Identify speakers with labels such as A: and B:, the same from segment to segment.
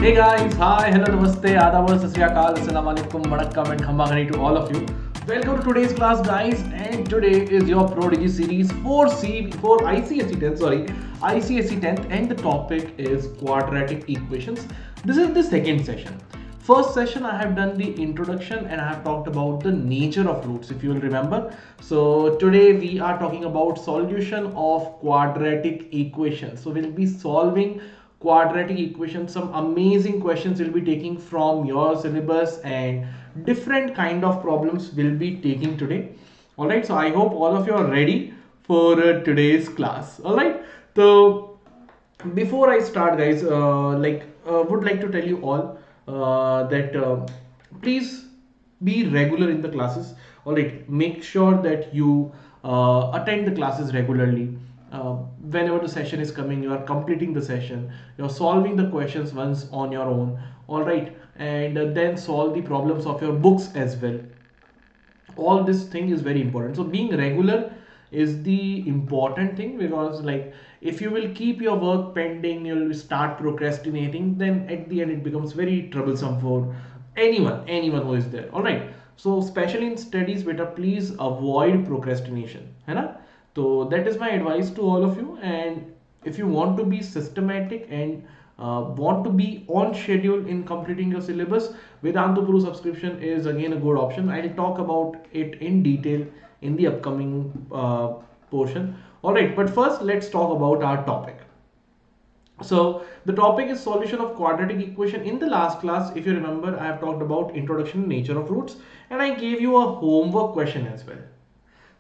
A: Hey guys, hi, hello, namaste, adab, sat sri akal, assalamu alaikum, vanakkam and khambagani to all of you. Welcome to today's class, guys, and today is your Prodigy series for ICSE 10th, ICSE 10th, and the topic is quadratic equations. This is the second session. First session I have done the introduction and I have talked about the nature of roots, if you will remember. So today we are talking about solution of quadratic equations. So we'll be solving quadratic equations, some amazing questions we'll be taking from your syllabus and different kind of problems we'll be taking today. All right, so I hope all of you are ready for today's class. All right, so before I start, guys, would like to tell you all that please be regular in the classes. All right, make sure that you attend the classes regularly. Whenever the session is coming, you are completing the session, you're solving the questions once on your own. All right, and then solve the problems of your books as well. All this thing is very important. So being regular is the important thing, because like if you will keep your work pending, you'll start procrastinating, then at the end it becomes very troublesome for anyone who is there. All right, so especially in studies, beta, please avoid procrastination, है ना? So that is my advice to all of you. And if you want to be systematic and want to be on schedule in completing your syllabus, Vedantu Pro Subscription is again a good option. I'll talk about it in detail in the upcoming portion. Alright, but first let's talk about our topic. So the topic is solution of quadratic equation. In the last class, if you remember, I have talked about introduction to nature of roots, and I gave you a homework question as well.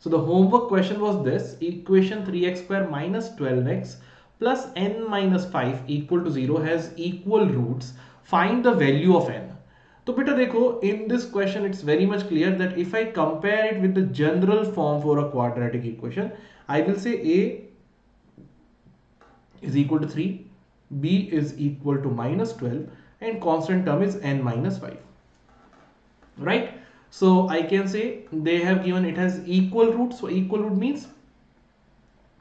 A: So the homework question was this: equation 3x square minus 12x plus n minus 5 equal to 0 has equal roots. Find the value of n. So beta dekho, in this question it's very much clear that if I compare it with the general form for a quadratic equation, I will say a is equal to 3, b is equal to minus 12, and constant term is n minus 5. Right? So I can say they have given it has equal roots. So equal root means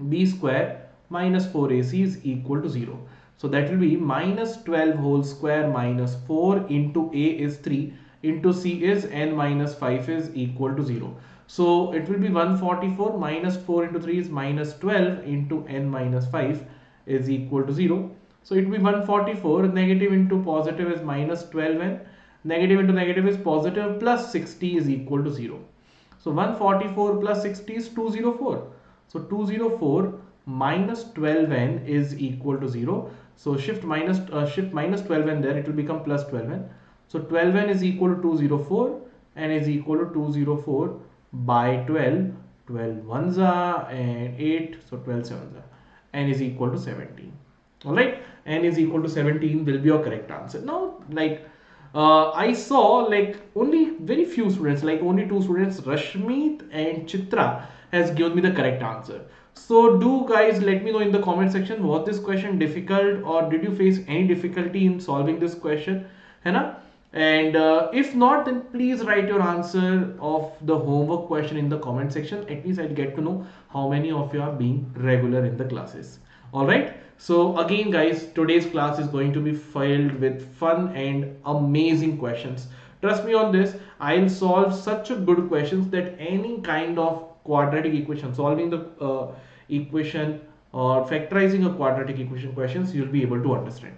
A: b square minus 4ac is equal to 0. So that will be minus 12 whole square minus 4 into a is 3 into c is n minus 5 is equal to 0. So it will be 144 minus 4 into 3 is minus 12 into n minus 5 is equal to 0. So it will be 144, negative into positive is minus 12n, negative into negative is positive, plus 60 is equal to 0. So 144 plus 60 is 204. So 204 minus 12n is equal to 0. So shift minus 12n there, it will become plus 12n. So 12n is equal to 204, n is equal to 204 by 12. 12 ones are and 8, so 12 sevens are. N is equal to 17. All right, n is equal to 17 will be your correct answer. Now, like I saw like only very few students, like only 2 students, Rashmeet and Chitra, has given me the correct answer. So do guys let me know in the comment section, was this question difficult or did you face any difficulty in solving this question, है? And if not, then please write your answer of the homework question in the comment section. At least I'll get to know how many of you are being regular in the classes. All right, so again guys, today's class is going to be filled with fun and amazing questions. Trust me on this, I'll solve such a good questions that any kind of quadratic equation, solving the equation or factorizing a quadratic equation questions, you'll be able to understand.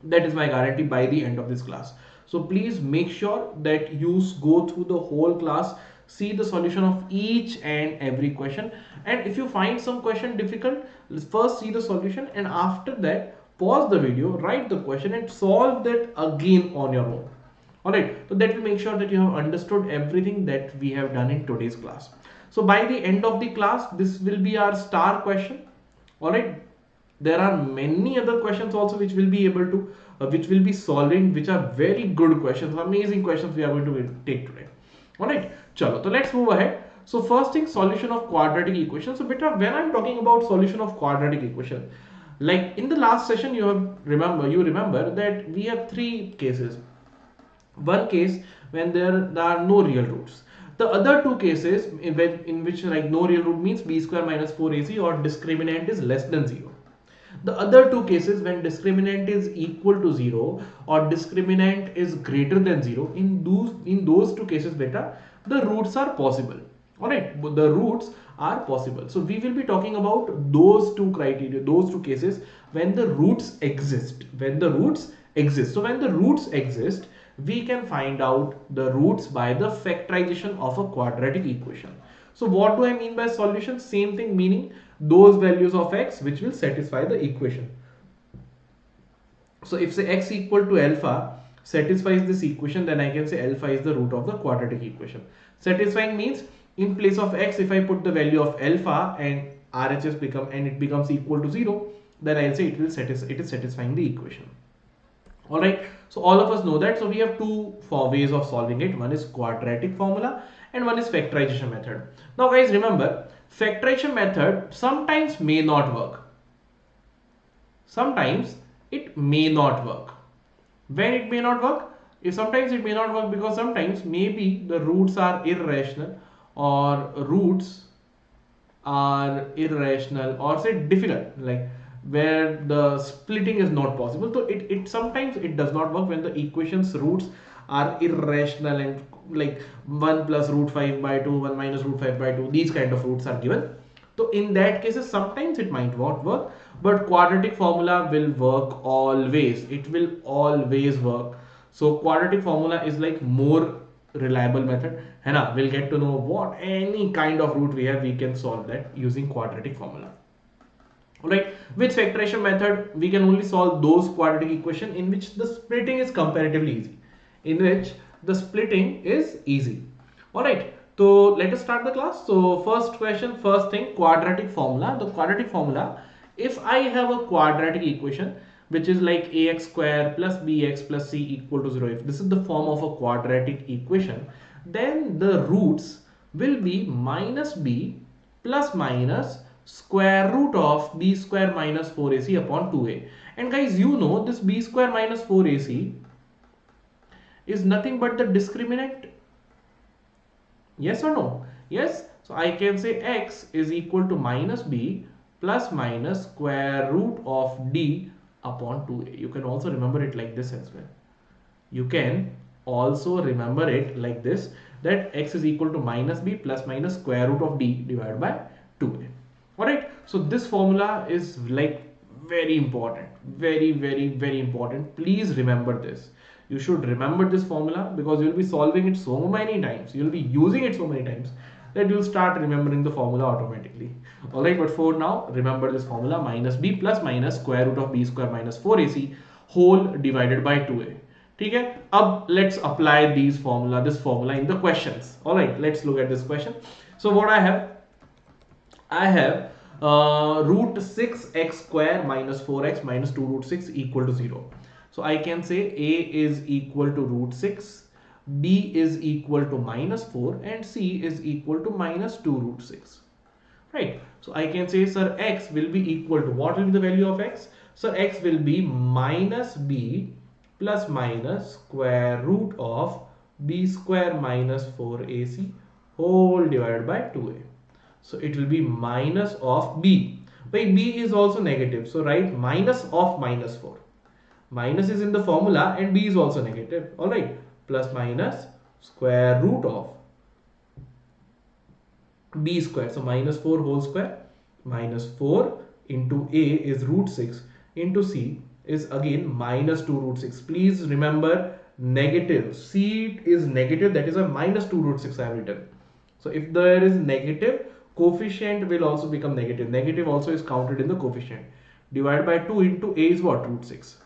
A: That is my guarantee by the end of this class. So please make sure that you go through the whole class, see the solution of each and every question, and if you find some question difficult, first see the solution and after that pause the video, write the question and solve that again on your own. Alright, so that will make sure that you have understood everything that we have done in today's class. So by the end of the class, this will be our star question. Alright, there are many other questions also which will be able to which will be solving, which are very good questions, amazing questions we are going to take today. All right, chalo, so let's move ahead. So first thing, solution of quadratic equation. So beta, when I'm talking about solution of quadratic equation, like in the last session you remember that we have 3 cases. One case when there are no real roots. The other 2 cases in which like no real root means b square minus 4ac or discriminant is less than 0. The other two cases, when discriminant is equal to 0 or discriminant is greater than 0, in those two cases beta, the roots are possible. Alright, the roots are possible. So we will be talking about those two criteria, those two cases when the roots exist. When the roots exist. So when the roots exist, we can find out the roots by the factorization of a quadratic equation. So what do I mean by solution? Same thing, meaning those values of x which will satisfy the equation. So if say x equal to alpha satisfies this equation, then I can say alpha is the root of the quadratic equation. Satisfying means in place of x, if I put the value of alpha and RHS becomes equal to 0, then I'll say it is satisfying the equation. Alright, so all of us know that. So we have two ways of solving it. One is quadratic formula and one is factorization method. Now guys, remember, factorization method sometimes may not work. Sometimes it may not work. When it may not work? Sometimes it may not work because sometimes maybe the roots are irrational, or roots are irrational, or say difficult, like where the splitting is not possible. So it sometimes it does not work when the equation's roots are irrational and like 1 plus root 5 by 2, 1 minus root 5 by 2, these kind of roots are given. So in that cases sometimes it might not work, but quadratic formula will work always. It will always work. So quadratic formula is like more reliable method, and we'll get to know what any kind of root we have, we can solve that using quadratic formula. Alright, with factorization method we can only solve those quadratic equation in which the splitting is comparatively easy. Alright, so let us start the class. So first question, first thing, quadratic formula. The quadratic formula, if I have a quadratic equation which is like ax square plus bx plus c equal to 0, if this is the form of a quadratic equation, then the roots will be minus b plus minus square root of b square minus 4ac upon 2a. And guys, you know this b square minus 4ac is nothing but the discriminant. Yes or no? Yes. So I can say x is equal to minus b plus minus square root of d upon 2a. You can also remember it like this as well. You can also remember it like this, that x is equal to minus b plus minus square root of d divided by 2a. Alright, so this formula is like very important, very important. Please remember this. You should remember this formula because you will be solving it so many times, you will be using it so many times that you will start remembering the formula automatically. Alright, but for now, remember this formula, minus b plus minus square root of b square minus 4ac whole divided by 2a. Okay, अब let's apply this formula in the questions. Alright, let's look at this question. So what I have root 6x square minus 4x minus 2 root 6 equal to 0. So I can say a is equal to root 6, b is equal to minus 4, and c is equal to minus 2 root 6. Right. So I can say, sir, x will be equal to, what will be the value of x? So x will be minus b plus minus square root of b square minus 4ac whole divided by 2a. So it will be minus of b. But b is also negative. So write minus of minus 4. Minus is in the formula and b is also negative. Alright. Plus minus square root of b square. So minus 4 whole square. Minus 4 into a is root 6 into c is again minus 2 root 6. Please remember negative. C is negative, that is a minus 2 root 6 I have written. So if there is negative, coefficient will also become negative. Negative also is counted in the coefficient. Divided by 2 into a is what? Root 6.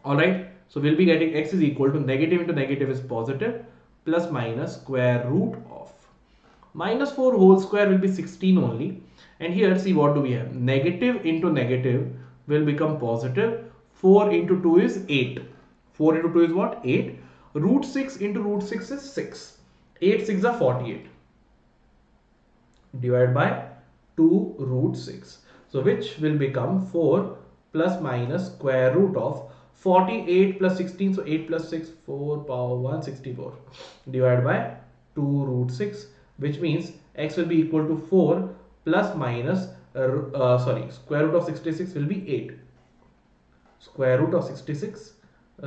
A: Alright. So we'll be getting x is equal to negative into negative is positive plus minus square root of minus 4 whole square will be 16 only. And here see what do we have? Negative into negative will become positive. 4 into 2 is 8. 4 into 2 is what? 8. Root 6 into root 6 is 6. 8 6 are 48. Divided by 2 root 6. So which will become 4 plus minus square root of 48 plus 16. So 8 plus 6, 4 power 164. Divided by 2 root 6. Which means x will be equal to 4 plus minus square root of 66 will be 8. Square root of 66,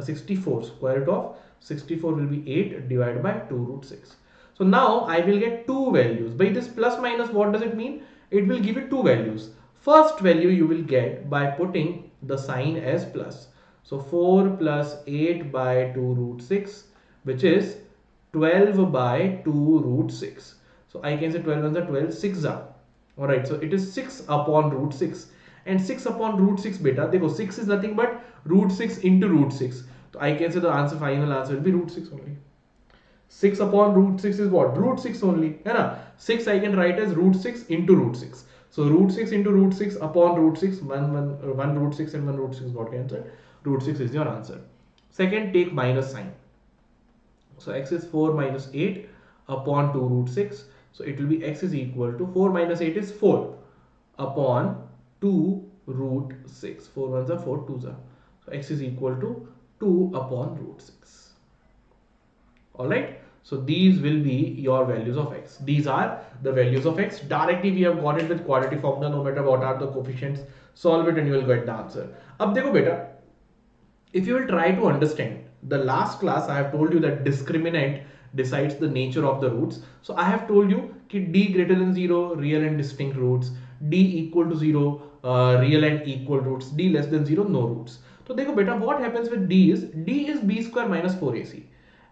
A: 64. Square root of 64 will be 8 divided by 2 root 6. So now I will get two values. By this plus minus, what does it mean? It will give you two values. First value you will get by putting the sign as plus. So 4 plus 8 by 2 root 6, which is 12 by 2 root 6. So I can say 12 and 12, 6 are. Alright, so it is 6 upon root 6. And 6 upon root 6 beta, देखो 6 is nothing but root 6 into root 6. So I can say the answer, final answer will be root 6 only. 6 upon root 6 is what? Root 6 only. है ना? 6 I can write as root 6 into root 6. So root 6 into root 6 upon root 6, 1 root 6 and 1 root 6 got cancelled. Root 6 is your answer. Second, take minus sign. So x is 4 minus 8 upon 2 root 6. So it will be x is equal to 4 minus 8 is 4 upon 2 root 6. 4 ones are 4 twos are. So x is equal to 2 upon root 6. Alright. So these will be your values of x. These are the values of x. Directly we have got it with quadratic formula. No matter what are the coefficients, solve it and you will get the answer. Ab dekho beta, if you will try to understand, the last class I have told you that discriminant decides the nature of the roots. So I have told you that d greater than 0, real and distinct roots, d equal to 0, real and equal roots, d less than 0, no roots. So dekho beta, what happens with d is b square minus 4ac.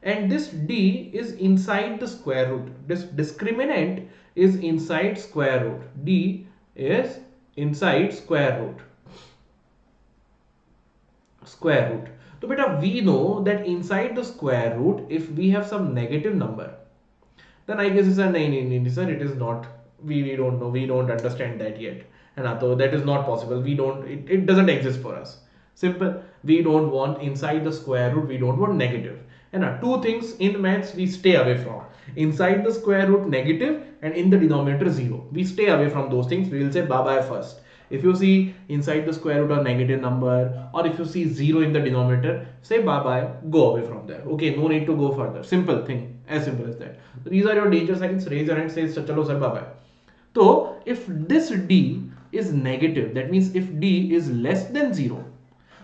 A: And this d is inside the square root. This discriminant is inside square root. D is inside square root. Square root. So beta, we know that inside the square root, if we have some negative number, then I guess it's a sir, it is not. We don't know. We don't understand that yet. And so that is not possible. We don't. It doesn't exist for us. Simple. We don't want inside the square root. We don't want negative. And two things in maths we stay away from. Inside the square root negative and in the denominator 0. We stay away from those things. We will say bye bye first. If you see inside the square root a negative number, or if you see 0 in the denominator, say bye bye, go away from there. Okay, no need to go further. Simple thing, as simple as that. These are your danger signs. Raise your hand, say chalo sir, bye bye. So if this d is negative, that means if d is less than 0,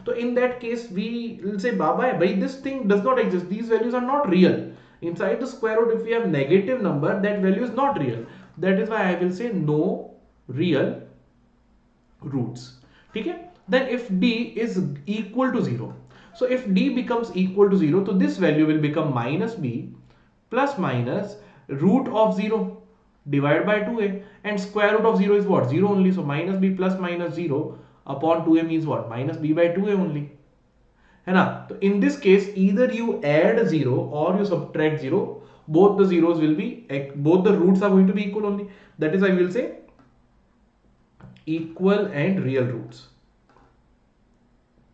A: so in that case we will say bye bye. But this thing does not exist. These values are not real. Inside the square root, if we have negative number, that value is not real. That is why I will say no real roots. Okay? Then if d is equal to 0, so if d becomes equal to 0, so this value will become minus b plus minus root of 0 divided by 2a, and square root of 0 is what? 0 only. So minus b plus minus 0 upon 2a means what? Minus b by 2a only. So in this case, either you add 0 or you subtract 0. Both the zeros will be, both the roots are going to be equal only. That is, I will say equal and real roots,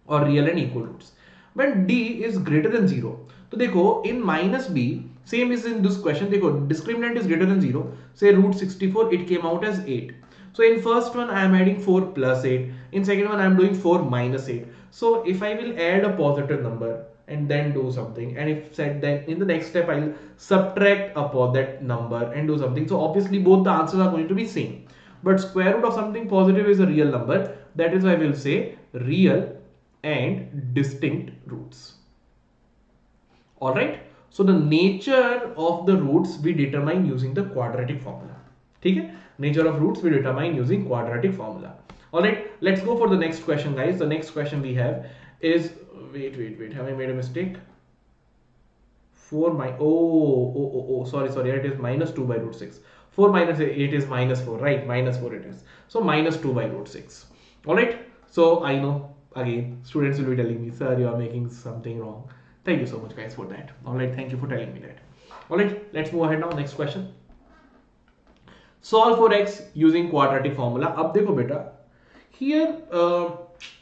A: or real and equal roots. When d is greater than 0, so dekho, in minus b, same is in this question, dekho, discriminant is greater than 0, say root 64, it came out as 8. So in first one I am adding 4 plus 8, in second one I am doing 4 minus 8. So if I will add a positive number and then do something, and if said then in the next step I will subtract upon that number and do something, so obviously both the answers are going to be same. But square root of something positive is a real number. That is why I will say real and distinct roots. Alright. So the nature of the roots we determine using the quadratic formula. Okay? Nature of roots we determine using quadratic formula. Alright. Let's go for the next question, guys. The next question we have is, wait. Have I made a mistake? 4 my, sorry. It is minus 2 by root 6. 4 minus 8 is minus 4, right? Minus 4 it is. So minus 2 by root 6. Alright. So I know, again, students will be telling me, sir, you are making something wrong. Thank you so much, guys, for that. Alright, thank you for telling me that. Alright, let's move ahead now. Next question. Solve for x using quadratic formula. Ab dekho beta. Here,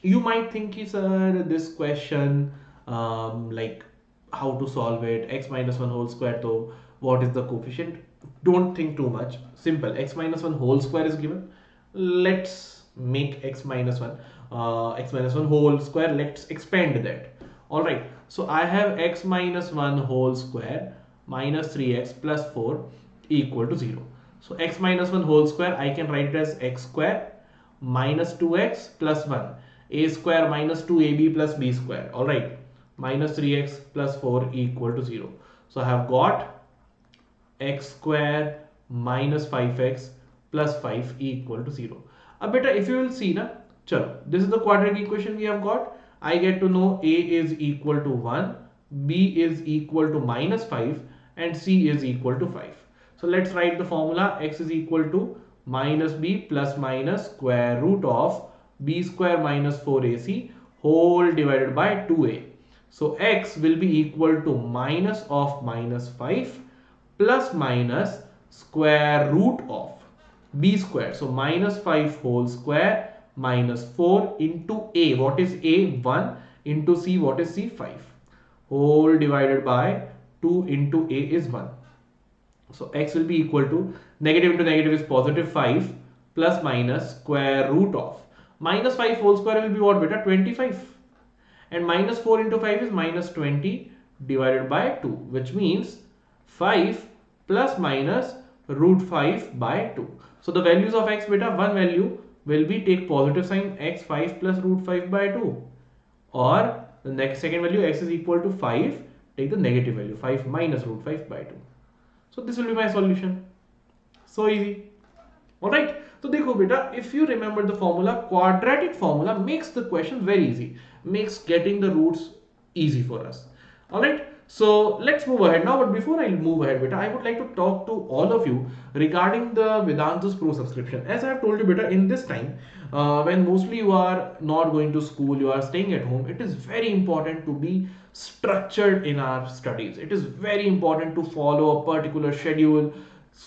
A: you might think, sir, this question, like how to solve it, x minus 1 whole square, so what is the coefficient? Don't think too much. Simple. X minus 1 whole square is given. Let's make x minus 1 whole square. Let's expand that. Alright. So I have x minus 1 whole square minus 3x plus 4 equal to 0. So x minus 1 whole square, I can write it as x square minus 2x plus 1, a square minus 2ab plus b square, all right, minus 3x plus 4 equal to 0. So I have got x square minus 5x plus 5 equal to 0. Beta, if you will see na, chalo, this is the quadratic equation we have got. I get to know a is equal to 1, b is equal to minus 5 and c is equal to 5. So let's write the formula. X is equal to minus b plus minus square root of b square minus 4ac whole divided by 2a. So x will be equal to minus of minus 5 plus minus square root of b square. So minus 5 whole square minus 4 into a. What is a? 1 into c. What is c? 5 whole divided by 2 into a is 1. So x will be equal to, negative into negative is positive 5 plus minus square root of minus 5 whole square will be what, beta? 25. And minus 4 into 5 is minus 20 divided by 2, which means 5 plus minus root 5 by 2. So the values of x, beta, one value will be take positive sign x 5 plus root 5 by 2, or the next second value x is equal to 5, take the negative value 5 minus root 5 by 2. So this will be my solution. So easy. Alright. So देखो बेटा, if you remember the formula, quadratic formula makes the question very easy, makes getting the roots easy for us. Alright. So let's move ahead now. But before I move ahead, beta, I would like to talk to all of you regarding the Vedantu's Pro Subscription. As I have told you, beta, in this time, when mostly you are not going to school, you are staying at home, it is very important to be structured in our studies. It is very important to follow a particular schedule,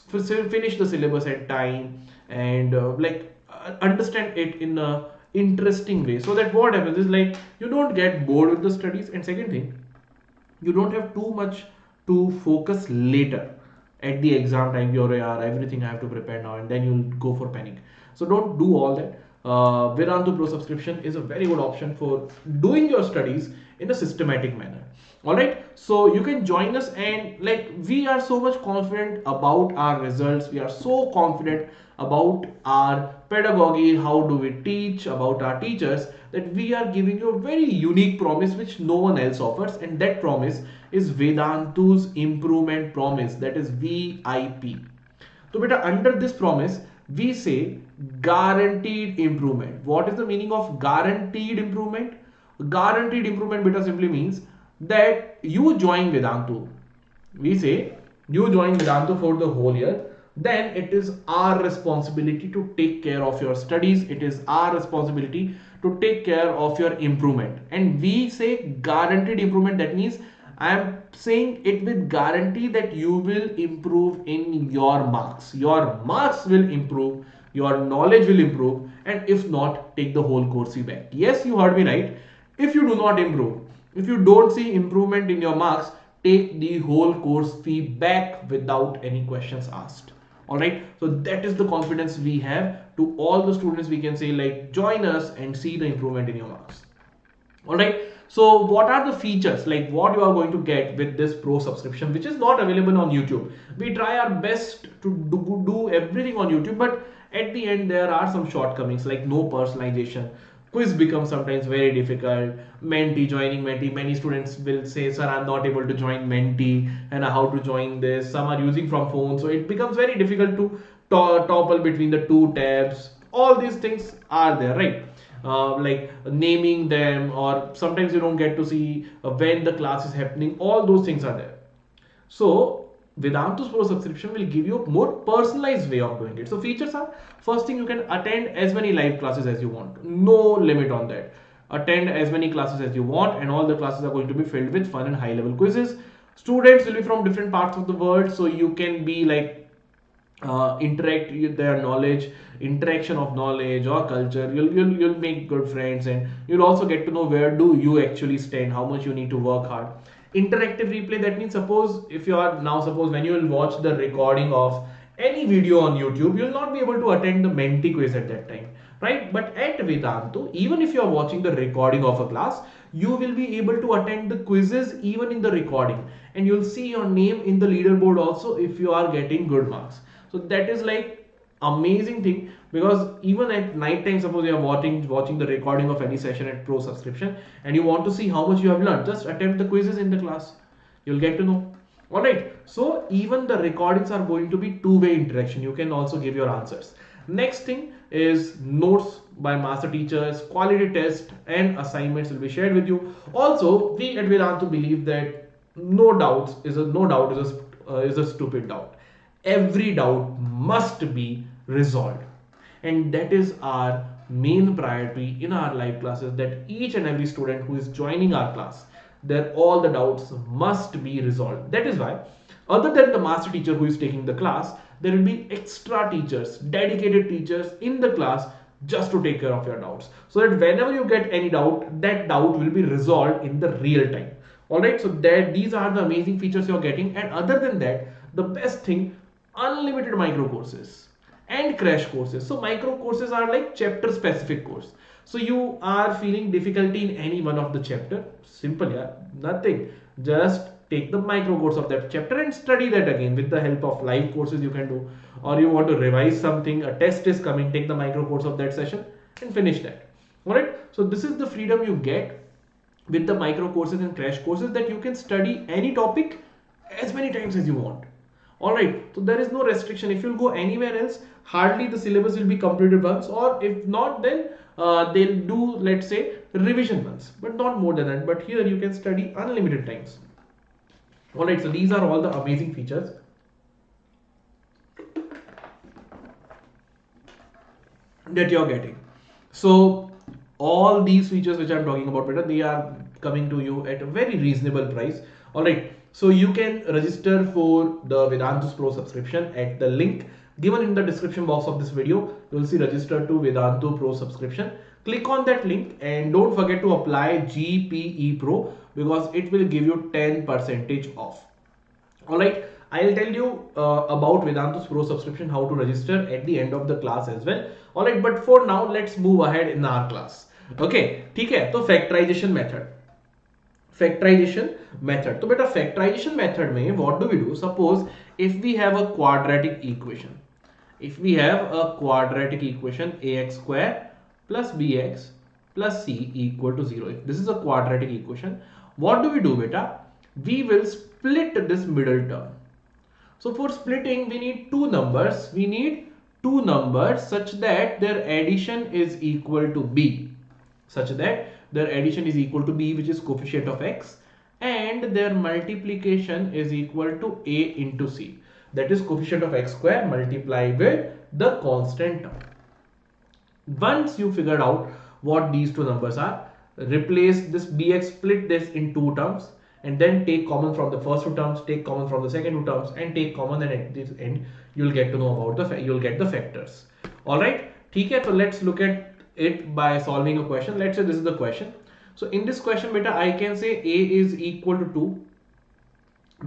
A: finish the syllabus at time, and understand it in a interesting way, so that what happens is like you don't get bored with the studies, and second thing, you don't have too much to focus later at the exam time. You're everything I have to prepare now, and then you'll go for panic. So don't do all that. Vidantu Pro Subscription is a very good option for doing your studies in a systematic manner. All right, so you can join us, and like we are so much confident about our results, we are so confident about our pedagogy, how do we teach, about our teachers, that we are giving you a very unique promise which no one else offers, and that promise is Vedantu's improvement promise, that is VIP. So beta, under this promise we say guaranteed improvement. What is the meaning of guaranteed improvement? Guaranteed improvement, beta, simply means that you join Vedantu. We say you join Vedantu for the whole year, then it is our responsibility to take care of your studies. It is our responsibility to take care of your improvement. And we say guaranteed improvement. That means I am saying it with guarantee that you will improve in your marks. Your marks will improve, your knowledge will improve, and if not, take the whole course fee back. Yes, you heard me right. If you do not improve, if you don't see improvement in your marks, take the whole course fee back without any questions asked. All right, so that is the confidence we have. To all the students we can say, like, join us and see the improvement in your marks. All right, so what are the features, like what you are going to get with this Pro Subscription, which is not available on YouTube? We try our best to do everything on YouTube, but at the end there are some shortcomings, like no personalization. Quiz becomes sometimes very difficult. Menti, joining Menti, many students will say, sir, I'm not able to join Menti, and how to join this. Some are using from phone, so it becomes very difficult to toggle between the two tabs. All these things are there, right? Like naming them, or sometimes you don't get to see when the class is happening. All those things are there. So Vedantu's Pro Subscription will give you a more personalized way of doing it. So features are, first thing, you can attend as many live classes as you want. No limit on that. Attend as many classes as you want, and all the classes are going to be filled with fun and high level quizzes. Students will be from different parts of the world, so you can be like interact with their knowledge, interaction of knowledge or culture. You'll make good friends, and you'll also get to know where do you actually stand, how much you need to work hard. Interactive replay, that means suppose if you are now, suppose when you will watch the recording of any video on YouTube, you'll not be able to attend the Menti quiz at that time, right? But at Vedantu, even if you are watching the recording of a class, you will be able to attend the quizzes even in the recording, and you'll see your name in the leaderboard also if you are getting good marks. So that is like amazing thing, because even at night time, suppose you are watching the recording of any session at Pro Subscription and you want to see how much you have learned, just attempt the quizzes in the class. You'll get to know. Alright, so even the recordings are going to be two-way interaction. You can also give your answers. Next thing is notes by master teachers, quality test and assignments will be shared with you. Also, we at Vedantu believe that no doubt is a stupid doubt. Every doubt must be resolved, and that is our main priority in our live classes, that each and every student who is joining our class, that all the doubts must be resolved. That is why, other than the master teacher who is taking the class, there will be extra teachers, dedicated teachers in the class just to take care of your doubts, so that whenever you get any doubt, that doubt will be resolved in the real time. Alright, so that these are the amazing features you're getting. And other than that, the best thing, unlimited micro courses and crash courses. So micro courses are like chapter specific course. So you are feeling difficulty in any one of the chapter, simple, yeah, nothing, just take the micro course of that chapter and study that again with the help of live courses you can do. Or you want to revise something, a test is coming, take the micro course of that session and finish that. Alright, so this is the freedom you get with the micro courses and crash courses, that you can study any topic as many times as you want. Alright, so there is no restriction. If you go anywhere else, hardly the syllabus will be completed once, or if not, then they'll do, let's say, revision once, but not more than that. But here you can study unlimited times. Alright, so these are all the amazing features that you're getting. So all these features which I'm talking about, they are coming to you at a very reasonable price. Alright, so you can register for the Vedantu Pro Subscription at the link given in the description box of this video. You will see register to Vedantu Pro Subscription. Click on that link and don't forget to apply GPE Pro, because it will give you 10% off. Alright, I'll tell you about Vedantu's Pro Subscription, how to register at the end of the class as well. Alright, but for now, let's move ahead in our class. Okay, ठीक है, तो factorization method. तो बेटा factorization method में what do we do? Suppose if we have a quadratic equation, ax square plus bx plus c equal to 0. If this is a quadratic equation, what do we do, beta? We will split this middle term. So for splitting, we need two numbers. Such that their addition is equal to b. Which is coefficient of x, and their multiplication is equal to a into c. That is coefficient of x square multiplied with the constant term. Once you figured out what these two numbers are, replace this bx, split this in two terms, and then take common from the first two terms, take common from the second two terms, and take common, and at this end you'll get to know about you'll get the factors. Alright, so let's look at it by solving a question. Let's say this is the question. So in this question, beta, I can say a is equal to 2,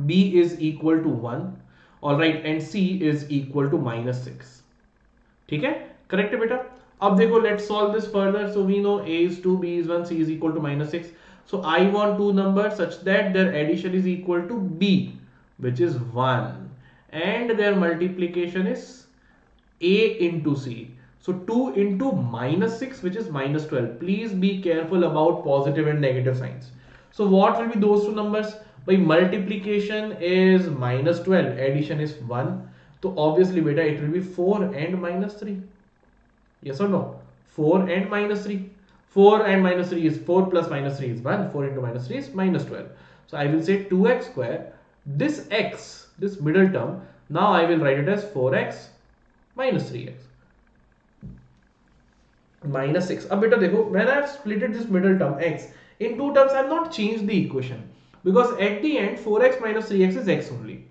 A: b is equal to 1, alright, and c is equal to -6. Correct beta? अब देखो, let's solve this further. So we know a is 2, b is 1, c is equal to -6. So I want two numbers such that their addition is equal to b, which is 1, and their multiplication is a into c. So 2 into -6, which is -12. Please be careful about positive and negative signs. So what will be those two numbers? By multiplication is -12, addition is 1. So obviously, beta, it will be 4 and -3. Yes or no? 4 and -3. 4 and -3 is 4 plus -3 is 1. 4 into -3 is -12. So I will say 2x square. This x, this middle term, now I will write it as 4x minus 3x. -6. Ab beta dekho, when I have splitted this middle term x in two terms, I have not changed the equation, because at the end 4x minus 3x is x only.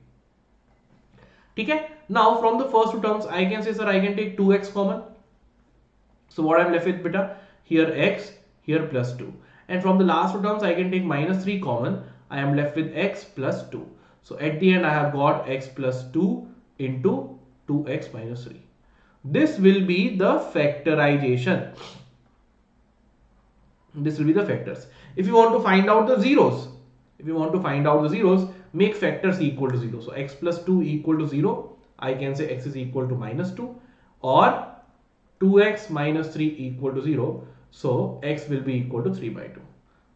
A: Okay? Now from the first two terms, I can say, sir, I can take 2x common. So what I am left with, beta? Here x, here plus 2. And from the last two terms, I can take -3 common. I am left with x plus 2. So at the end, I have got x plus 2 into 2x minus 3. This will be the factorization. This will be the factors. If you want to find out the zeros, make factors equal to 0. So x plus 2 equal to 0. I can say x is equal to -2. or 2x minus 3 equal to 0. So x will be equal to 3 by 2.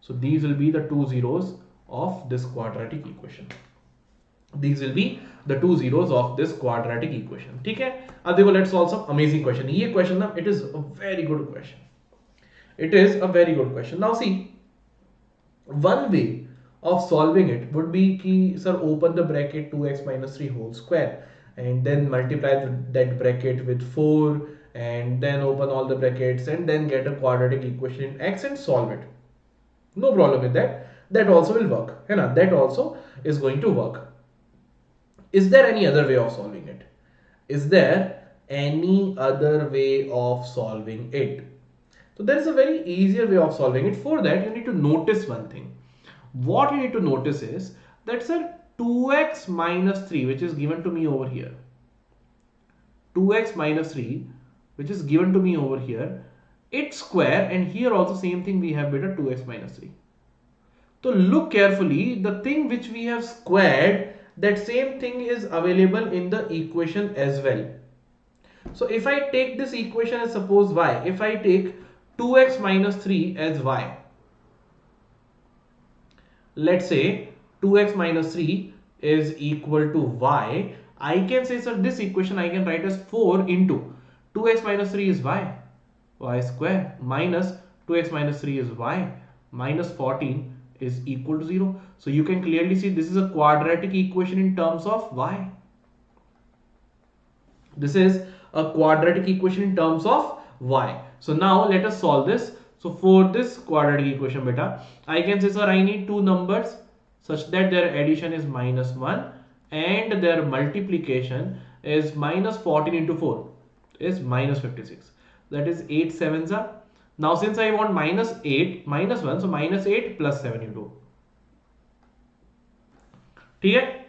A: So these will be the two zeros of this quadratic equation. These will be the two zeros of this quadratic equation. ठीक है? अब देखो, let's solve some amazing question. ये question ना, it is a very good question. It is a very good question. Now see, one way of solving it would be कि sir open the bracket 2x minus 3 whole square and then multiply that bracket with 4 and then open all the brackets and then get a quadratic equation in x and solve it. No problem with that. That also will work. है ना? That also is going to work. Is there any other way of solving it? Is there any other way of solving it? So there is a very easier way of solving it. For that, you need to notice one thing. What you need to notice is that sir 2x minus 3, which is given to me over here, 2x minus 3 which is given to me over here, its square, and here also same thing we have beta 2x minus 3. So look carefully, the thing which we have squared, that same thing is available in the equation as well. So if I take this equation as suppose y, if I take 2x minus 3 as y, let's say 2x minus 3 is equal to y, I can say, sir, this equation I can write as 4 into 2x minus 3 is y square, minus 2x minus 3 is y, minus 14 is equal to 0. So you can clearly see this is a quadratic equation in terms of y. This is a quadratic equation in terms of y. So now let us solve this. So for this quadratic equation beta, I can say, sir, I need two numbers such that their addition is minus 1 and their multiplication is minus 14 into 4 is minus 56. That is 8 sevens are. Now since I want minus 8 minus 1, so minus 8 plus 7 you do. Okay?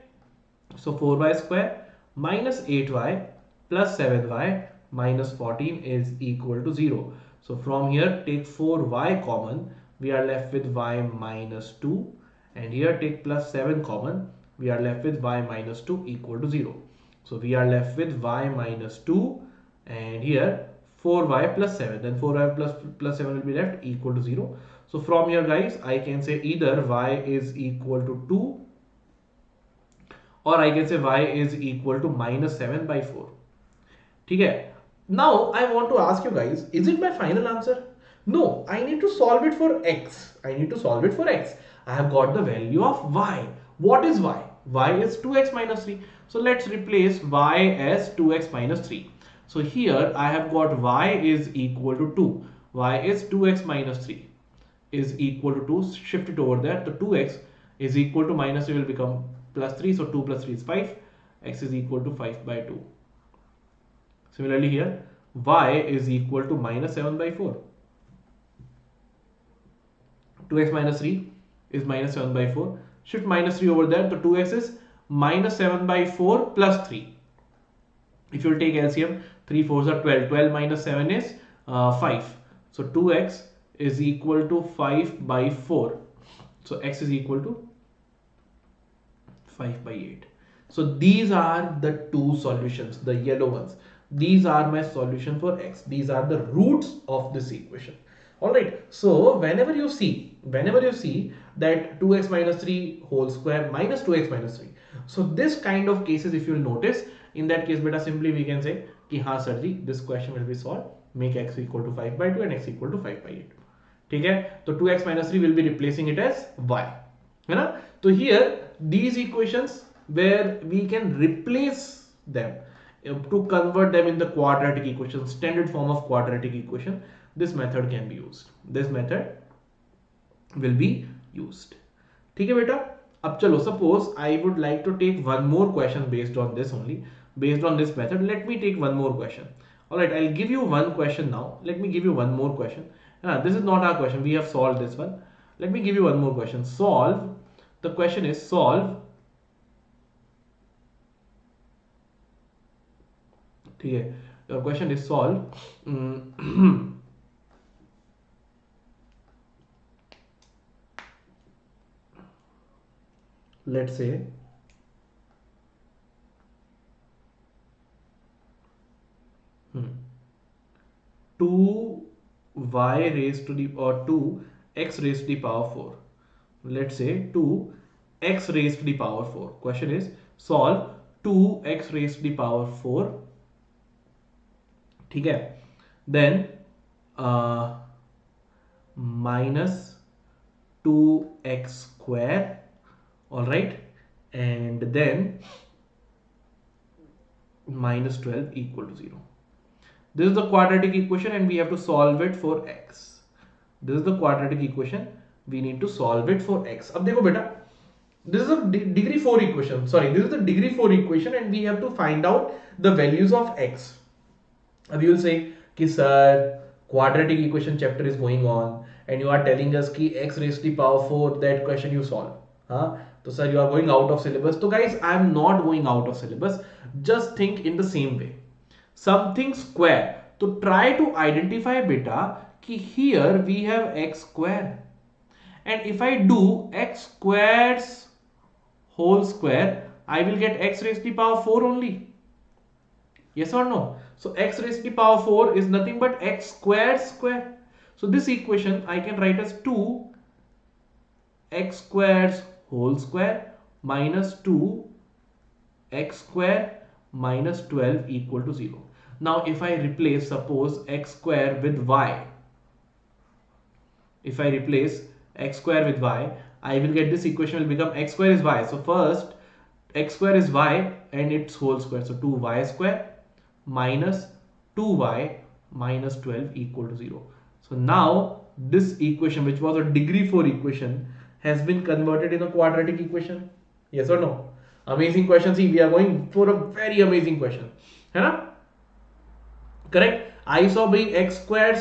A: So 4y square minus 8y plus 7y minus 14 is equal to 0. So from here take 4y common, we are left with y minus 2, and here take plus 7 common, we are left with y minus 2 equal to 0. So we are left with y minus 2 and here 4y plus 7, then 4y plus 7 will be left equal to 0. So from here guys, I can say either y is equal to 2 or I can say y is equal to minus 7 by 4. Okay. Now I want to ask you guys, is it my final answer? No, I need to solve it for x. I need to solve it for x. I have got the value of y. What is y? Y is 2x minus 3. So let's replace y as 2x minus 3. So here I have got y is equal to 2. Y is 2x minus 3 is equal to 2. Shift it over there. The 2x is equal to minus 3 will become plus 3. So 2 plus 3 is 5. X is equal to 5 by 2. Similarly here, y is equal to minus 7 by 4. 2x minus 3 is minus 7 by 4. Shift minus 3 over there. The 2x is minus 7 by 4 plus 3. If you will take LCM, 3 4s are 12. 12 minus 7 is 5. So 2x is equal to 5 by 4. So x is equal to 5 by 8. So these are the two solutions, the yellow ones. These are my solution for x. These are the roots of this equation. All right. So whenever you see that 2x minus 3 whole square minus 2x minus 3. So this kind of cases, if you will notice, in that case, beta, simply we can say कि हाँ sir ji, this question will be solved. Make x equal to 5 by 2 and x equal to 5 by 8. ठीक है? तो 2x minus 3 will be replacing it as y. है ना? So here these equations where we can replace them to convert them in the quadratic equation, standard form of quadratic equation, this method can be used. This method will be used. ठीक है बेटा? अब चलो, suppose I would like to take one more question based on this only, based on this method. Let me take one more question. All right, I'll give you one question now. Let me give you one more question. This is not our question. We have solved this one. Let me give you one more question. Solve. The question is solve. ठीक है? Your question is solve. Let's say 2y raised to the or 2x raised to the power 4. Let's say 2x raised to the power 4. Question is solve 2x raised to the power 4. ठीक है, then minus 2x square, all right, and then minus 12 equal to 0. This is the quadratic equation and we have to solve it for x. This is the quadratic equation, we need to solve it for x. अब देखो बेटा, this is a degree 4 equation, sorry, this is the degree 4 equation and we have to find out the values of x. अब you will say कि sir, quadratic equation chapter is going on and you are telling us कि x raised to the power 4, that question you solve. हाँ, तो sir you are going out of syllabus. तो guys, I am not going out of syllabus. Just think in the same way. Something square. तो try to identify beta कि here we have x square. And if I do x squares whole square, I will get x raised to the power 4 only. Yes or no? So x raised to the power 4 is nothing but x squared square. So this equation I can write as 2x squared whole square minus 2x square minus 12 equal to 0. Now if I replace, suppose, x square with y, if I replace x square with y, I will get this equation will become x square is y. So first x square is y and its whole square. So 2y square minus 2y minus 12 equal to 0. So now this equation, which was a degree 4 equation, has been converted in a quadratic equation. Yes or no? Amazing question. See, we are going for a very amazing question. है ना? Correct? I saw being x square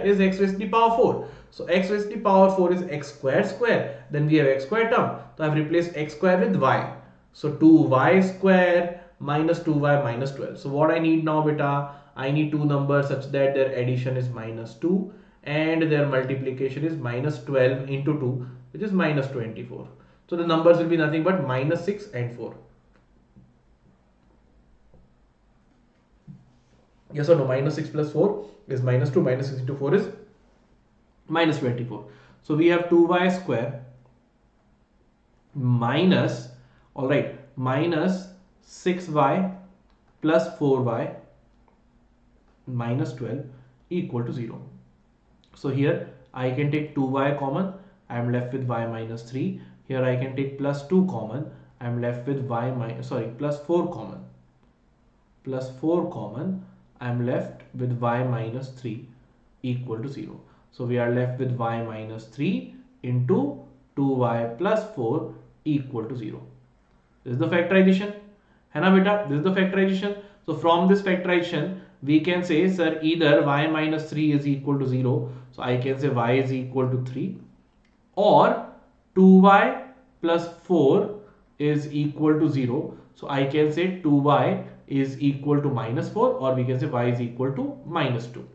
A: is x raised to the power 4. So x raised to the power 4 is x square. Then we have x square term. So I have replaced x square with y. So 2y square minus 2y minus 12. So what I need now, beta? I need two numbers such that their addition is minus 2 and their multiplication is minus 12 into 2, which is minus 24. So the numbers will be nothing but minus 6 and 4. Yes or no? Minus 6 plus 4 is minus 2. Minus 6 into 4 is minus 24. So we have 2y square minus, all right, minus 6y plus 4y minus 12 equal to 0. So here I can take 2y common, I am left with y minus 3. Here I can take plus 2 common, I am left with y minus, sorry, plus 4 common. Plus 4 common, I am left with y minus 3 equal to 0. So we are left with y minus 3 into 2y plus 4 equal to 0. This is the factorization. है ना बेटा? This is the factorization. So from this factorization, we can say, sir, either y minus 3 is equal to 0. So I can say y is equal to 3. Or 2y plus 4 is equal to 0. So I can say 2y is equal to minus 4, or we can say y is equal to minus 2.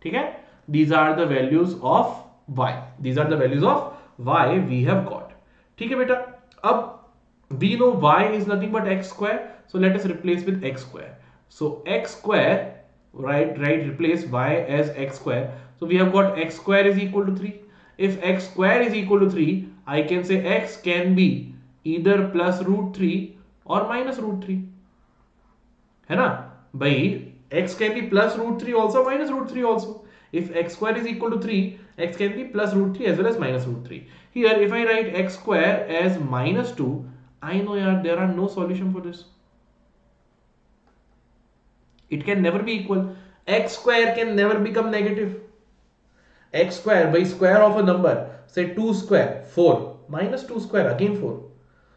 A: Okay? These are the values of y. These are the values of y we have got. Okay, beta? Ab we know y is nothing but x square. So let us replace with x square. So x square, right, replace y as x square. So we have got x square is equal to 3. If x square is equal to 3, I can say x can be either plus root 3 or minus root 3. है ना? By x can be plus root 3 also, minus root 3 also. If x square is equal to 3, x can be plus root 3 as well as minus root 3. Here, if I write x square as minus 2, I know there are no solution for this. It can never be equal. X square can never become negative. X square, by square of a number, say 2 square, 4, minus 2 square, again 4.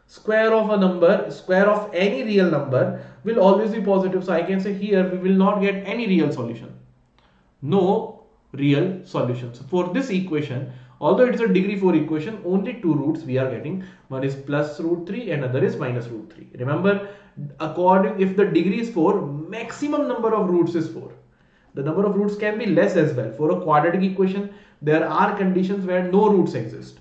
A: Square of a number, square of any real number will always be positive. So I can say here we will not get any real solution. No real solution. So for this equation, although it is a degree 4 equation, only two roots we are getting. One is plus root 3 and another is minus root 3. Remember, if the degree is 4, maximum number of roots is 4. The number of roots can be less as well. For a quadratic equation, there are conditions where no roots exist.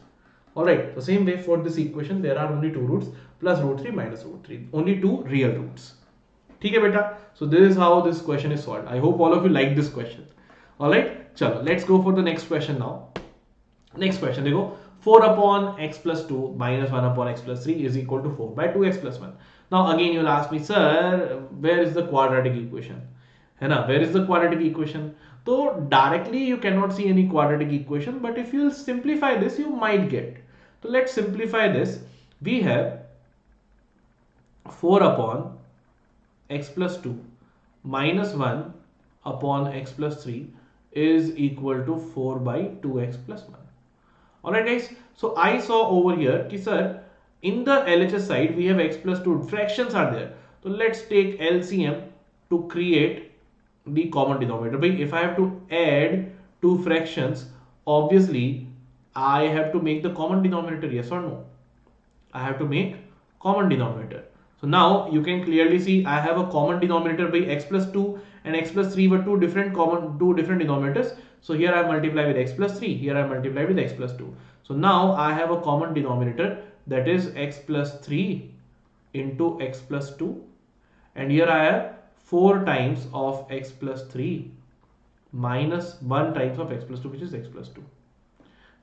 A: Alright, so same way for this equation, there are only two roots, plus root 3 minus root 3. Only two real roots. Okay, beta? So this is how this question is solved. I hope all of you like this question. All right, चलो let's go for the next question now. Next question देखो, 4 upon x plus 2 minus 1 upon x plus 3 is equal to 4 by 2x plus 1. Now again you will ask me, sir, where is the quadratic equation? है ना, where is the quadratic equation? So directly you cannot see any quadratic equation, but if you will simplify this you might get. So let's simplify this. We have 4 upon x plus 2 minus 1 upon x plus 3 is equal to 4 by 2x plus 1. Alright guys, so I saw over here ki sir, in the LHS side we have x plus 2 fractions are there. So let's take LCM to create the common denominator. But if I have to add two fractions, obviously I have to make the common denominator, yes or no? I have to make common denominator. So now you can clearly see I have a common denominator by x plus 2 and x plus 3 were two different denominators. So here I multiply with x plus 3, here I multiply with x plus 2. So now I have a common denominator, that is x plus 3 into x plus 2, and here I have 4 times of x plus 3 minus 1 times of x plus 2, which is x plus 2,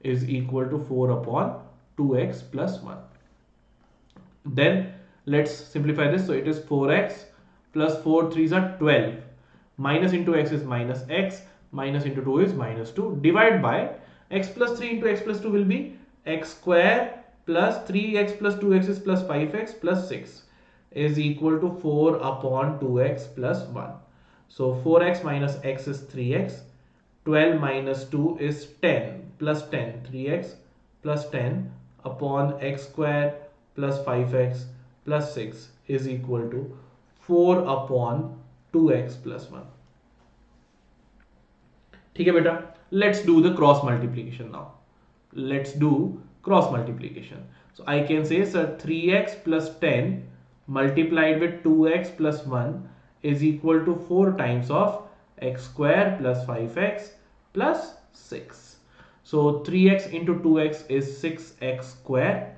A: is equal to 4 upon 2x plus 1. Then let's simplify this. So it is 4x plus 4 3s are 12, minus into x is minus x, minus into 2 is minus 2, divide by x plus 3 into x plus 2 will be x square plus 3x plus 2x is plus 5x plus 6 is equal to 4 upon 2x plus 1. So 4x minus x is 3x, 12 minus 2 is 10 plus 10, 3x plus 10 upon x square plus 5x plus 6 is equal to 4 upon 2x plus 1. ठीक है बेटा, let's do the cross multiplication now. Let's do cross multiplication. So I can say, sir, 3x plus 10 multiplied with 2x plus 1 is equal to 4 times of x square plus 5x plus 6. So 3x into 2x is 6x square.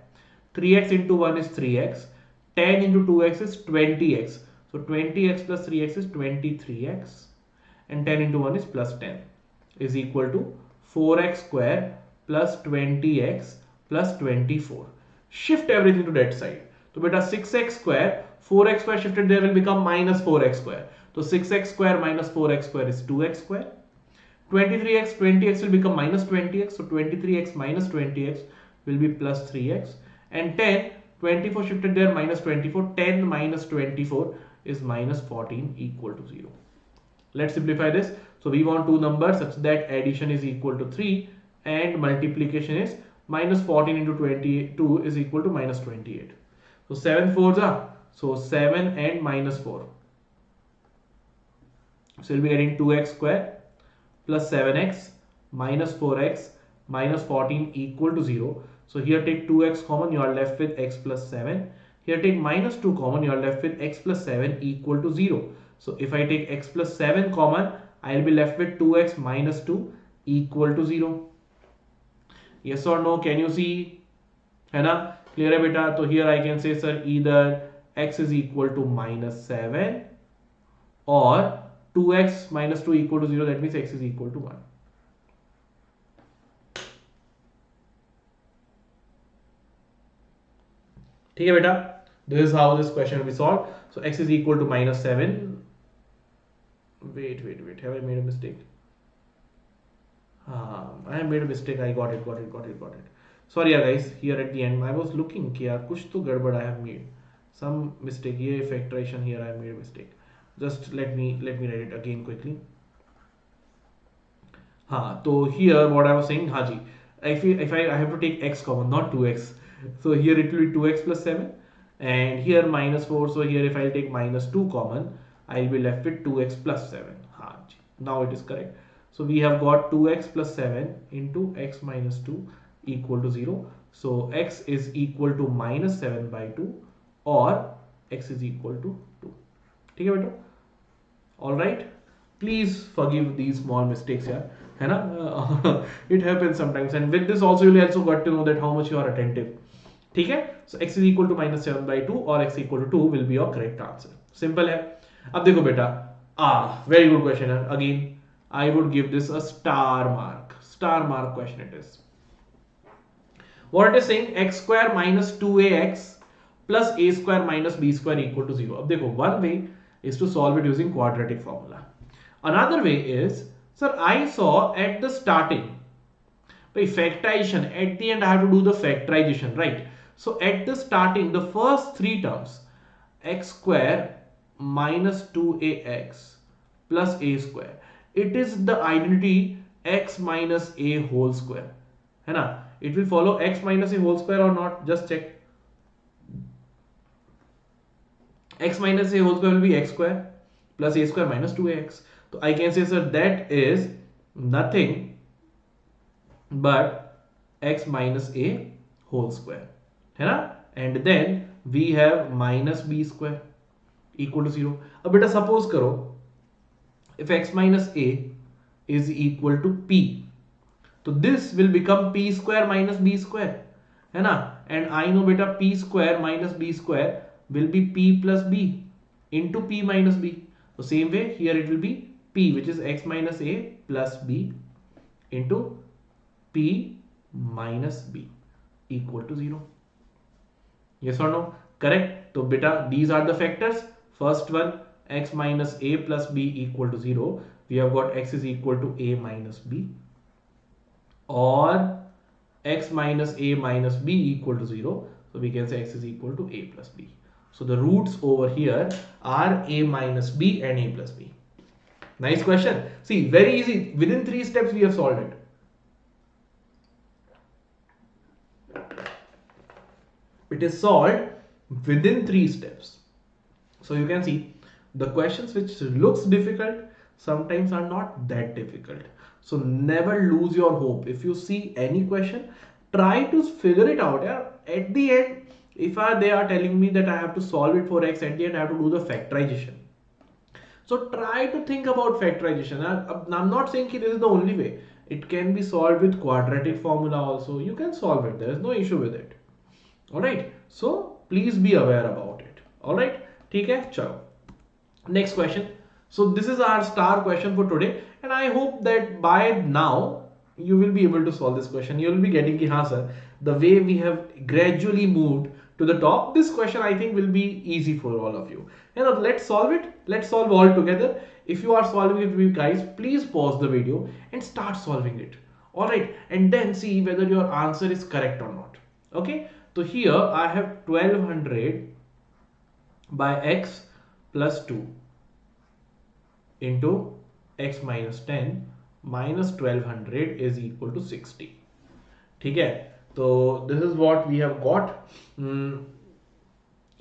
A: 3x into 1 is 3x, 10 into 2x is 20x, so 20x plus 3x is 23x, and 10 into 1 is plus 10 is equal to 4x square plus 20x plus 24. Shift everything to that side. So beta 6x square, 4x square shifted there will become minus 4x square. So 6x square minus 4x square is 2x square. 23x, 20x will become minus 20x, so 23x minus 20x will be plus 3x. And 10, 24 shifted there, minus 24, 10 minus 24 is minus 14 equal to 0. Let's simplify this. So we want two numbers such that addition is equal to 3 and multiplication is minus 14 into 22 is equal to minus 28. So 7 4s are, so 7 and minus 4. So we'll be getting 2x square plus 7x minus 4x minus 14 equal to 0. So here take 2x common, you are left with x plus 7. Here take minus 2 common, you are left with x plus 7 equal to 0. So if I take x plus 7 common, I will be left with 2x minus 2 equal to 0. Yes or no? Can you see? है ना? Clear है बेटा? So here I can say, sir, either x is equal to minus 7 or 2x minus 2 equal to 0. That means x is equal to 1. ठीक है बेटा, this is how this question will be solved. So x is equal to minus 7. Wait, have I made a mistake? I have made a mistake. I got it. Sorry guys, here at the end I was looking कि यार कुछ तो गड़बड़ I have made some mistake. ये factorization here I have made a mistake. Just let me write it again quickly. हाँ, तो here what I was saying, हाँ जी, if I have to take x common, not 2x. So here it will be 2x plus 7 and here minus 4. So here if I take minus 2 common, I will be left with 2x plus 7. Now it is correct. So we have got 2x plus 7 into x minus 2 equal to 0. So x is equal to minus 7 by 2 or x is equal to 2. ठीक है बेटा? Alright. Please forgive these small mistakes here. है ना? It happens sometimes, and with this also you will also got to know that how much you are attentive. ठीक है? So x is equal to minus 7 by 2 or x equal to 2 will be your correct answer. Simple है. अब देखो बेटा, very good question है again. I would give this a star mark. Star mark question it is. What it is saying, x square minus 2ax plus a square minus b square equal to 0. अब देखो, one way is to solve it using quadratic formula. Another way is, sir, I saw at the starting, by factorization, at the end I have to do the factorization, right? So at the starting, the first three terms, x square minus 2ax plus a square, it is the identity x minus a whole square, है ना? It will follow x minus a whole square or not? Just check. X minus a whole square will be x square plus a square minus 2ax. So I can say, sir, that is nothing but x minus a whole square, है ना? And then we have minus b square equal to 0. अब बेटा suppose करो, if x minus a is equal to p, so this will become p square minus b square, है ना? And I know बेटा p square minus b square will be p plus b into p minus b. So same way here it will be p, which is x minus a plus b into p minus b equal to 0. Yes or no? Correct. So beta, these are the factors. First one, x minus a plus b equal to 0. We have got x is equal to a minus b, or x minus a minus b equal to 0. So we can say x is equal to a plus b. So the roots over here are a minus b and a plus b. Nice question. See, very easy. Within 3 steps we have solved it. It is solved within 3 steps. So you can see the questions which looks difficult sometimes are not that difficult. So never lose your hope. If you see any question, try to figure it out. Yeah? At the end, if they are telling me that I have to solve it for x, at the end I have to do the factorization. So try to think about factorization. I'm not saying this is the only way. It can be solved with quadratic formula also. You can solve it. There is no issue with it. Alright. So please be aware about it. Alright. ठीक है, चलो. Next question. So this is our star question for today, and I hope that by now you will be able to solve this question. You will be getting ki, हाँ sir, the way we have gradually moved to the top, this question I think will be easy for all of you. And now let's solve it. Let's solve all together. If you are solving it with me, guys, please pause the video and start solving it. Alright, and then see whether your answer is correct or not. Okay, so here I have 1200 by x plus 2 into x minus 10 minus 1200 is equal to 60. ठीक है, so this is what we have got.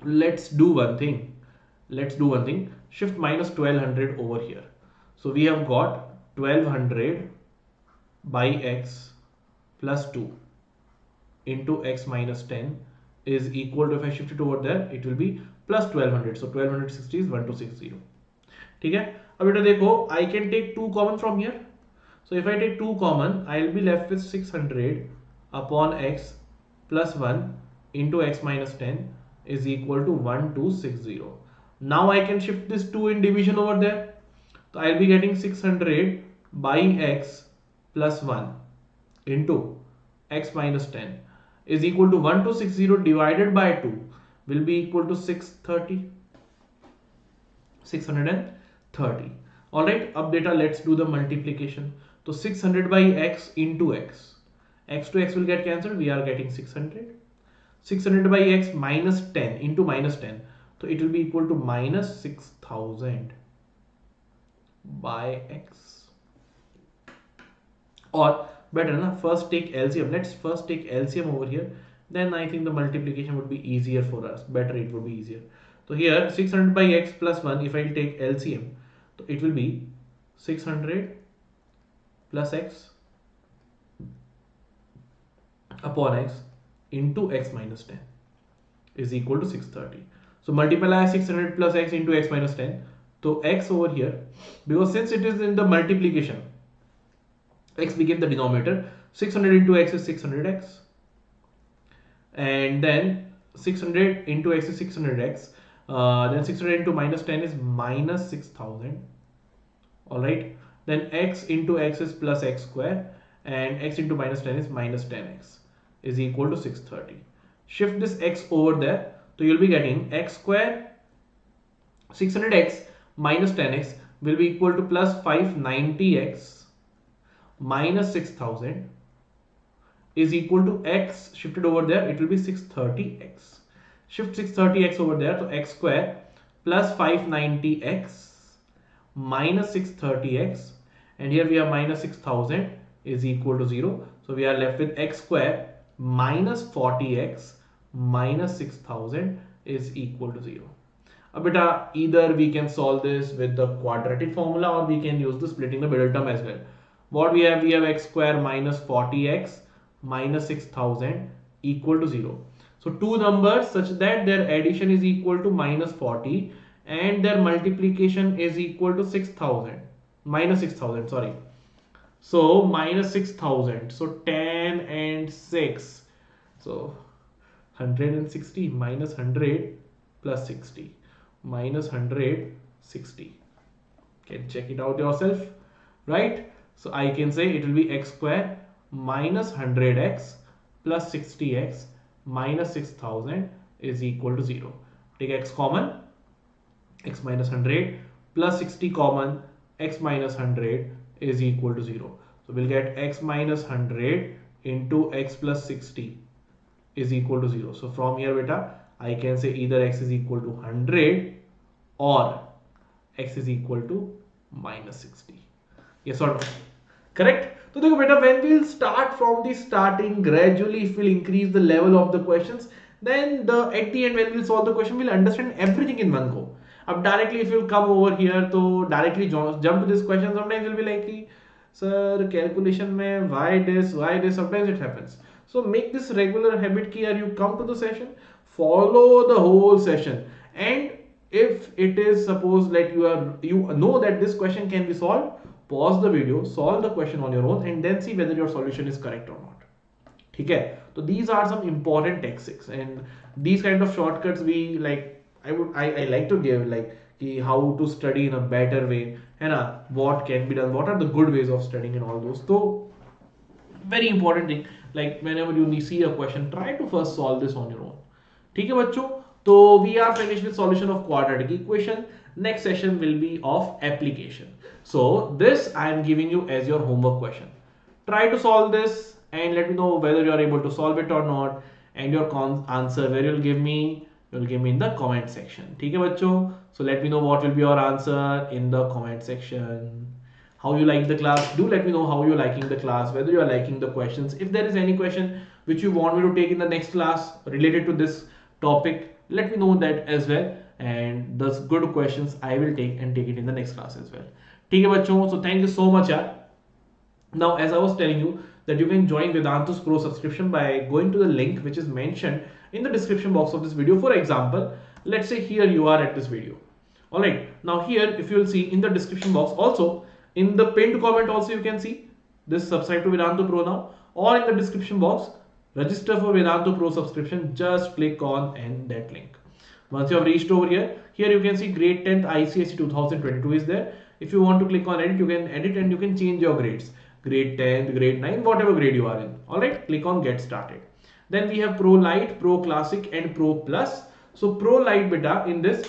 A: Let's do one thing. Shift minus 1200 over here. So we have got 1200 by x plus 2 into x minus 10 is equal to, if I shift it over there, it will be plus 1200. So 1260 is 1260. ठीक है, अब बेटा देखो, I can take 2 common from here. So if I take 2 common, I will be left with 600 upon x plus 1 into x minus 10 is equal to 1260. Now I can shift this 2 in division over there. So I will be getting 600 by x plus 1 into x minus 10 is equal to 1260 divided by 2 will be equal to 630. Alright, अब बेटा let's do the multiplication. So 600 by x into x. X to x will get cancelled. We are getting 600. 600 by x minus 10 into minus 10. So it will be equal to minus 6000 by x. Or better, na? First take LCM. Let's first take LCM over here. Then I think the multiplication would be easier for us. Better, it would be easier. So here 600 by x plus 1, if I take LCM, so it will be 600 plus x upon x into x minus 10 is equal to 630. So multiply 600 plus x into x minus 10. So x over here, because since it is in the multiplication, x became the denominator. 600 into x is 600x, and then 600 into x is 600x. Then 600 into minus 10 is minus 6000. Alright, then x into x is plus x square, and x into minus 10 is minus 10x is equal to 630. Shift this x over there, so you'll be getting x square 600x minus 10x will be equal to plus 590x minus 6000 is equal to x shifted over there, it will be 630x. Shift 630x over there, so x square plus 590x minus 630x, and here we have minus 6000 is equal to 0. So we are left with x square minus 40x minus 6000 is equal to 0. Beta, either we can solve this with the quadratic formula or we can use the splitting the middle term as well. What we have x square minus 40x minus 6000 equal to 0. So two numbers such that their addition is equal to minus 40 and their multiplication is equal to 6000 minus 6000, sorry. So minus 6000, so 10 and 6, so 160 minus 100 plus 60 minus 160. Can check it out yourself, right? So I can say it will be x square minus 100x plus 60x minus 6000 is equal to 0. Take x common, x minus 100 plus 60 common, x minus 100 is equal to 0. So we'll get x minus 100 into x plus 60 is equal to 0. So from here beta, I can say either x is equal to 100 or x is equal to minus 60. Yes or no? Correct? So देखो बेटा, when we'll start from the starting, gradually if we'll increase the level of the questions, then at the end when we'll solve the question, we'll understand everything in one go. अब directly if you'll come over here to directly jump to this question, sometimes you'll be like, sir, calculation mein why this, sometimes it happens. So make this regular habit ki you come to the session, follow the whole session, and if it is suppose like you know that this question can be solved, pause the video, solve the question on your own, and then see whether your solution is correct or not. Okay, so these are some important techniques, and these kind of shortcuts we like. I like to give like how to study in a better way, and what can be done, what are the good ways of studying, and all those. So very important thing, like whenever you see a question, try to first solve this on your own. ठीक है बच्चों, तो we are finished with solution of quadratic equation. Next session will be of application. So this I am giving you as your homework question. Try to solve this and let me know whether you are able to solve it or not, and your answer where you'll give me in the comment section. ठीक है बच्चों, so let me know what will be your answer in the comment section. How you like the class, do let me know how you're liking the class, whether you are liking the questions. If there is any question which you want me to take in the next class related to this topic, let me know that as well, and those good questions I will take it in the next class as well. ठीक है बच्चों, so thank you so much यार. Now as I was telling you that you can join Vedantu's Pro Subscription by going to the link which is mentioned in the description box of this video. For example, let's say here you are at this video. Alright, now here if you will see in the description box, also in the pinned comment also you can see this subscribe to Vedantu Pro now, or in the description box register for Vedantu Pro Subscription. Just click on and that link. Once you have reached over here you can see grade 10th ICSE 2022 is there. If you want to click on edit, you can edit and you can change your grades, grade 10th, grade 9, whatever grade you are in. Alright, click on get started. Then we have Pro Lite, Pro Classic and Pro Plus. So Pro Lite beta, in this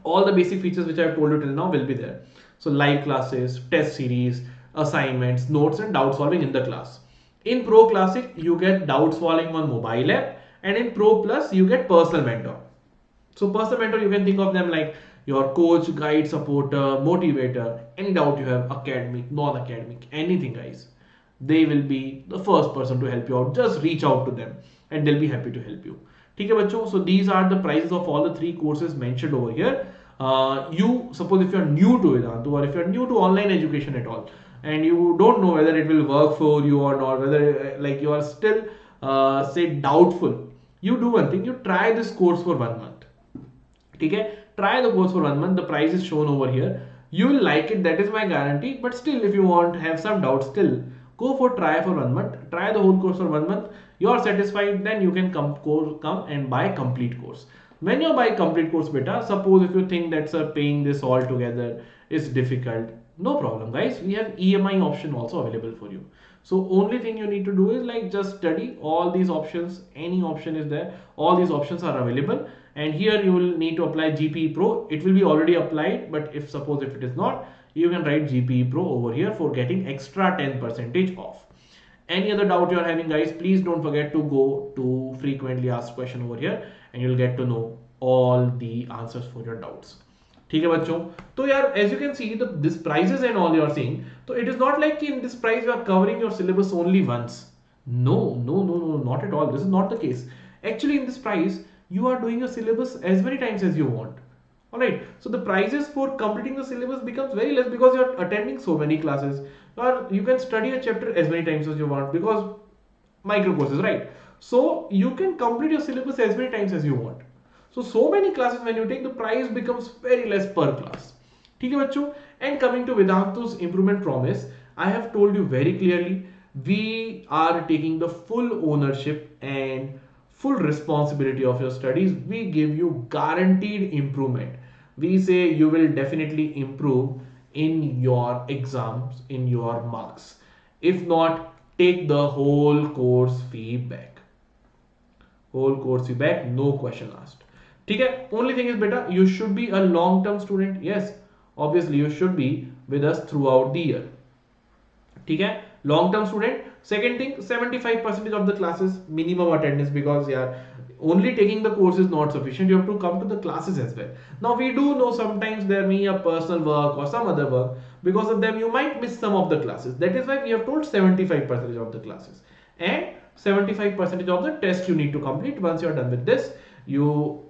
A: all the basic features which I have told you till now will be there. So live classes, test series, assignments, notes and doubt solving in the class. In Pro Classic you get doubt solving on mobile app, and in Pro Plus you get personal mentor. So personal mentor, you can think of them like your coach, guide, supporter, motivator. Any doubt you have, academic, non-academic, anything guys, they will be the first person to help you out. Just reach out to them and they'll be happy to help you. ठीक है बच्चों, so these are the prices of all the 3 courses mentioned over here. You suppose if you are new to Vedantu, or if you are new to online education at all, and you don't know whether it will work for you or not, whether like you are still say doubtful, you do one thing, you try this course for 1 month. Okay, try the course for 1 month. The price is shown over here. You will like it, that is my guarantee. But still, if you want have some doubts, still go for try for 1 month. Try the whole course for 1 month. You are satisfied, then you can come and buy complete course. when you buy complete course beta, suppose if you think that sir paying this all together is difficult, no problem guys, we have EMI option also available for you. So only thing you need to do is like just study all these options, any option is there, all these options are available, and here you will need to apply GPE Pro. It will be already applied, but if suppose if it is not, you can write GPE Pro over here for getting extra 10% off. Any other doubt you are having guys, please don't forget to go to frequently asked question over here and you'll get to know all the answers for your doubts. ठीक है बच्चों, तो यार as you can see this prices and all you are seeing, so it is not like in this price you are covering your syllabus only once. No, not at all. This is not the case. Actually in this price you are doing your syllabus as many times as you want. Alright, so the prices for completing the syllabus becomes very less because you are attending so many classes, or you can study a chapter as many times as you want because micro courses, right? So you can complete your syllabus as many times as you want. So many classes when you take, the price becomes very less per class. ठीक है बच्चों, and coming to Vedantu's improvement promise, I have told you very clearly, we are taking the full ownership and full responsibility of your studies. We give you guaranteed improvement. We say you will definitely improve in your exams, in your marks. If not, take the whole course fee back. Whole course fee back, no question asked. ठीक है, only thing is beta, you should be a long term student. Yes, obviously you should be with us throughout the year. ठीक है, long term student. Second thing, 75% of the classes minimum attendance, because yeah, only taking the course is not sufficient. You have to come to the classes as well. Now we do know sometimes there may be a personal work or some other work. Because of them you might miss some of the classes. That is why we have told 75% of the classes and 75% of the test you need to complete. Once you are done with this, you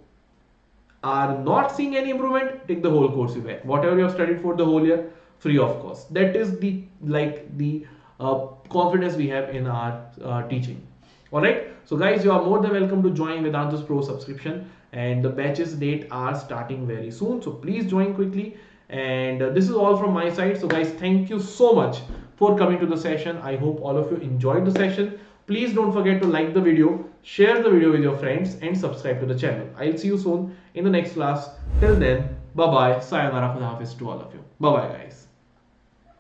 A: are not seeing any improvement, take the whole course back. Whatever you have studied for the whole year, free of cost. That is the confidence we have in our teaching. Alright, so guys, you are more than welcome to join Vedantu's Pro Subscription, and the batches date are starting very soon, so please join quickly. And this is all from my side. So guys, thank you so much for coming to the session. I hope all of you enjoyed the session. Please don't forget to like the video, share the video with your friends, and subscribe to the channel. I'll see you soon in the next class. Till then, bye bye, sayonara, khuda hafiz to all of you. Bye bye guys.